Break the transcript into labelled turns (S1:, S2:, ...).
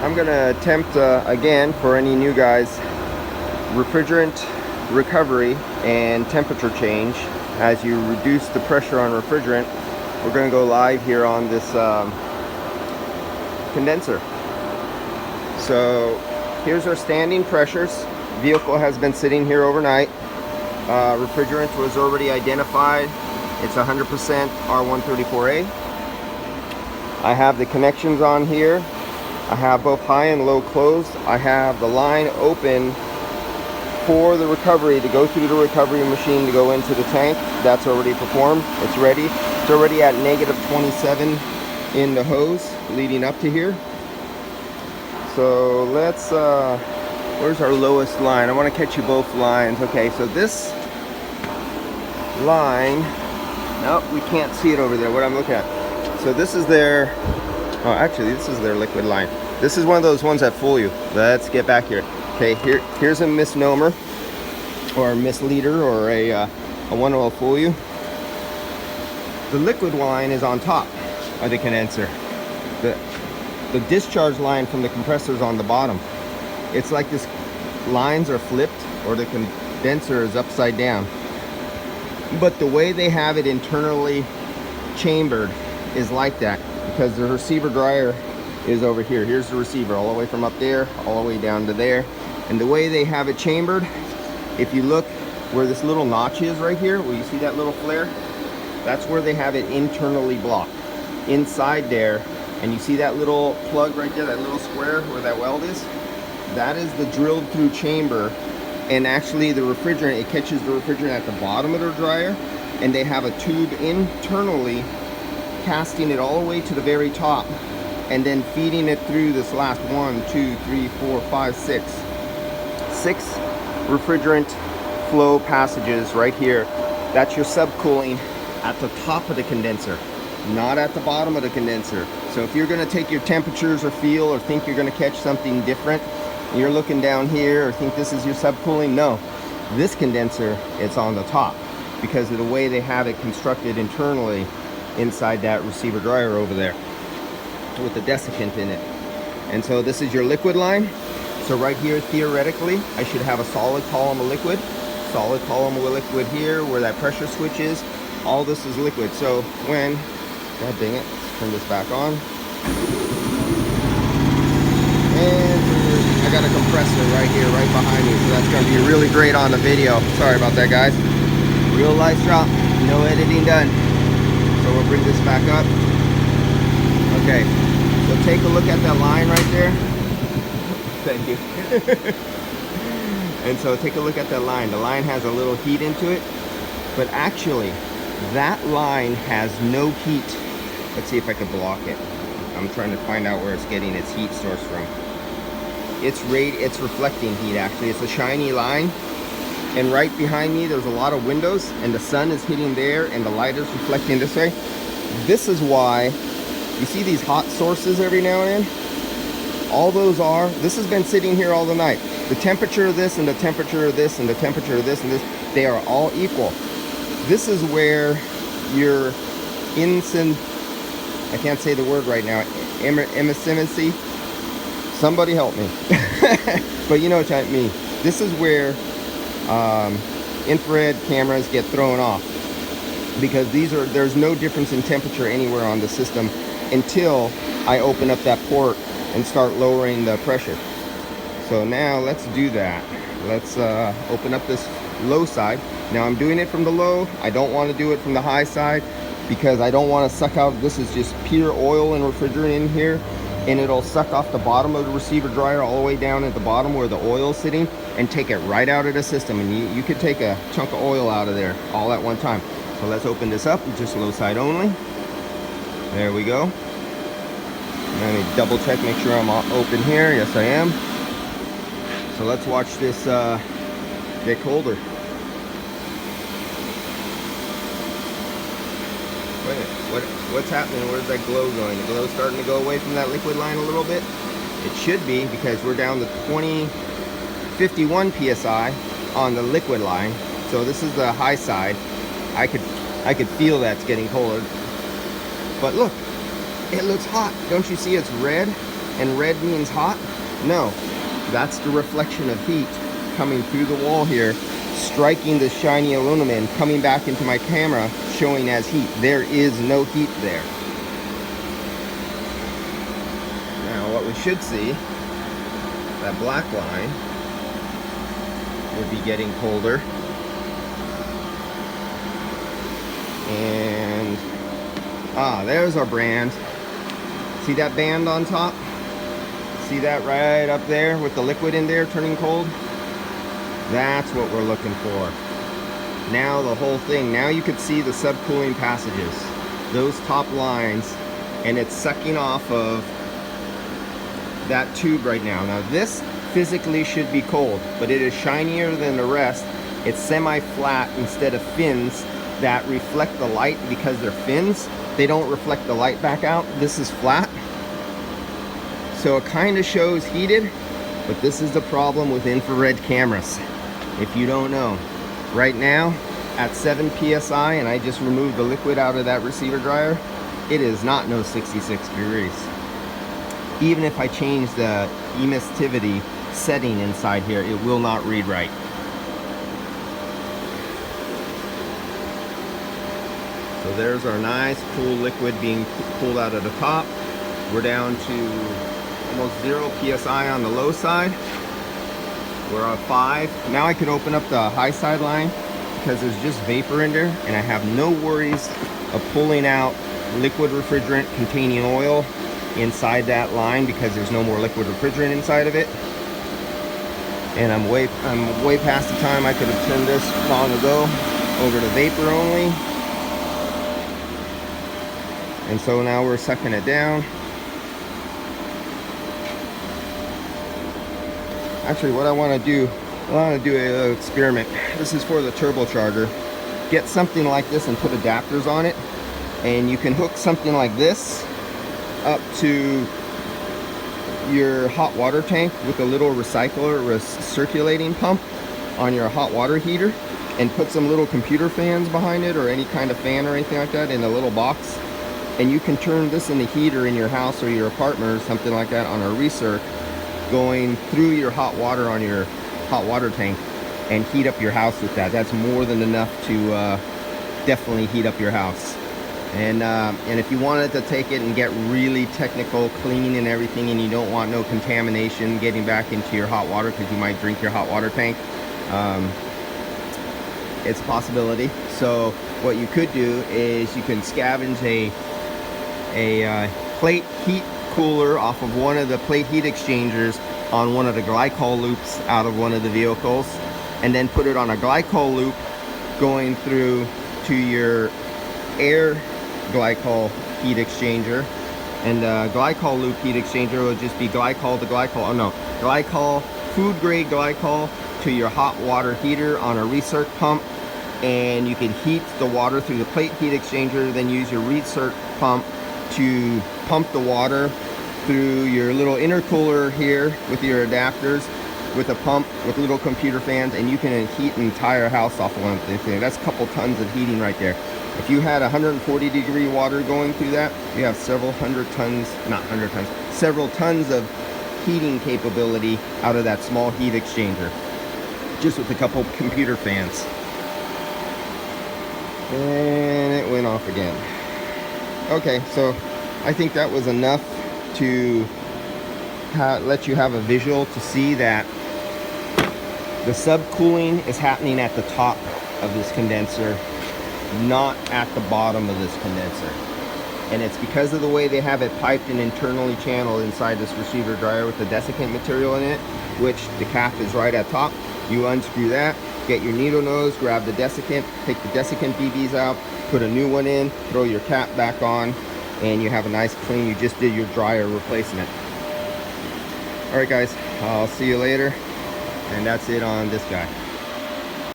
S1: I'm gonna attempt again, for any new guys, refrigerant recovery and temperature change. As you reduce the pressure on refrigerant, we're gonna go live here on this condenser. So here's our standing pressures. Vehicle has been sitting here overnight. Refrigerant was already identified. It's 100% R134A. I have the connections on here. I have both high and low closed. I have the line open for the recovery to go through the recovery machine to go into the tank. That's already performed. It's ready. It's already at -27 in the hose leading up to here. So let's, where's our lowest line? I want to catch you both lines. Okay, so this line, nope, we can't see it over there, what I'm looking at. So this is their, oh, actually, this is their liquid line. This is one of those ones that fool you. Let's get back here. Okay, here's a misnomer, or a misleader, or a one that will fool you. The liquid line is on top of the condenser. The discharge line from the compressor is on the bottom. It's like this lines are flipped, or the condenser is upside down. But the way they have it internally chambered is like that, because the receiver dryer is over here. Here's the receiver, all the way from up there, all the way down to there. And the way they have it chambered, if you look where this little notch is right here, where you see that little flare, that's where they have it internally blocked. Inside there, and you see that little plug right there, that little square where that weld is? That is the drilled through chamber. And actually the refrigerant, it catches the refrigerant at the bottom of the dryer, and they have a tube internally casting it all the way to the very top, and then feeding it through this last 1, 2, 3, 4, 5, 6 refrigerant flow passages right here. That's your subcooling at the top of the condenser, not at the bottom of the condenser. So if you're going to take your temperatures or feel or think you're going to catch something different, you're looking down here or think this is your subcooling, no. This condenser, it's on the top because of the way they have it constructed internally inside that receiver dryer over there with the desiccant in it. And so this is your liquid line. So right here, theoretically, I should have a solid column of liquid here where that pressure switch is. All this is liquid. So when, god dang it, let's turn this back on. And I got a compressor right here, right behind me. So that's gonna be really great on the video. Sorry about that, guys. Real light drop, no editing done. So we'll bring this back up. Okay, so take a look at that line right there. Thank you. And so take a look at that line. The line has a little heat into it, but actually that line has no heat. Let's see if I can block it. I'm trying to find out where it's getting its heat source from. It's reflecting heat actually. It's a shiny line. And right behind me, there's a lot of windows, and the sun is hitting there, and the light is reflecting this way. This is why you see these hot sources every now and then. All those are, this has been sitting here all the night. The temperature of this, and the temperature of this, and the temperature of this, and this, they are all equal. This is where your I can't say the word right now, emissivity. Somebody help me. But you know what I mean. This is where infrared cameras get thrown off, because there's no difference in temperature anywhere on the system until I open up that port and start lowering the pressure. So now let's do that. Let's open up this low side. Now I'm doing it from the low. I don't want to do it from the high side because I don't want to suck out, this is just pure oil and refrigerant in here, and it'll suck off the bottom of the receiver dryer all the way down at the bottom where the oil is sitting and take it right out of the system. And you could take a chunk of oil out of there all at one time. So let's open this up, just low side only. There we go. Let me double check, make sure I'm open here. Yes, I am. So let's watch this get colder. Wait, what's happening? Where's that glow going? The glow's starting to go away from that liquid line a little bit. It should be, because we're down to 51 PSI on the liquid line. So this is the high side. I could feel that's getting colder. But look, it looks hot. Don't you see it's red? and red means hot? No, that's the reflection of heat coming through the wall here, striking the shiny aluminum and coming back into my camera, showing as heat. There is no heat there. Now what we should see, that black line would be getting colder. And there's our brand. See that band on top? See that right up there with the liquid in there turning cold? That's what we're looking for. Now the whole thing, now you could see the subcooling passages, those top lines, and it's sucking off of that tube right now. Now this physically should be cold, but it is shinier than the rest. It's semi-flat instead of fins that reflect the light. Because they're fins, they don't reflect the light back out. This is flat, so it kind of shows heated, but this is the problem with infrared cameras. If you don't know, right now at 7 PSI, and I just removed the liquid out of that receiver dryer, it is not no 66 degrees. Even if I change the emissivity setting inside here, it will not read right. So there's our nice cool liquid being pulled out of the top. We're down to almost 0 PSI on the low side. We're at 5. Now I can open up the high side line because there's just vapor in there, and I have no worries of pulling out liquid refrigerant containing oil inside that line because there's no more liquid refrigerant inside of it. And I'm way past the time I could have turned this long ago over to vapor only. And so now we're sucking it down. Actually, what I want to do a little experiment. This is for the turbocharger. Get something like this and put adapters on it, and you can hook something like this up to your hot water tank with a little recycler circulating pump on your hot water heater, and put some little computer fans behind it or any kind of fan or anything like that in a little box, and you can turn this into heater in your house or your apartment or something like that on a recirc, going through your hot water on your hot water tank, and heat up your house with that. That's more than enough to definitely heat up your house. And if you wanted to take it and get really technical, clean and everything, and you don't want no contamination getting back into your hot water because you might drink your hot water tank, it's a possibility. So what you could do is you can scavenge a plate heat cooler off of one of the plate heat exchangers on one of the glycol loops out of one of the vehicles, and then put it on a glycol loop going through to your air glycol heat exchanger. And glycol loop heat exchanger will just be glycol to glycol, glycol, food grade glycol to your hot water heater on a recirc pump, and you can heat the water through the plate heat exchanger, then use your recirc pump to pump the water through your little intercooler here with your adapters, with a pump with little computer fans, and you can heat an entire house off of one thing. That's a couple tons of heating right there. If you had 140 degree water going through that, you have several tons of heating capability out of that small heat exchanger, just with a couple computer fans. And it went off again. Okay, so I think that was enough to let you have a visual to see that the subcooling is happening at the top of this condenser, not at the bottom of this condenser. And it's because of the way they have it piped and internally channeled inside this receiver dryer with the desiccant material in it, which the cap is right at top. You unscrew that, get your needle nose, grab the desiccant, take the desiccant BBs out, put a new one in, throw your cap back on, and you have a nice clean. You just did your dryer replacement. All right guys, I'll see you later, and that's it on this guy.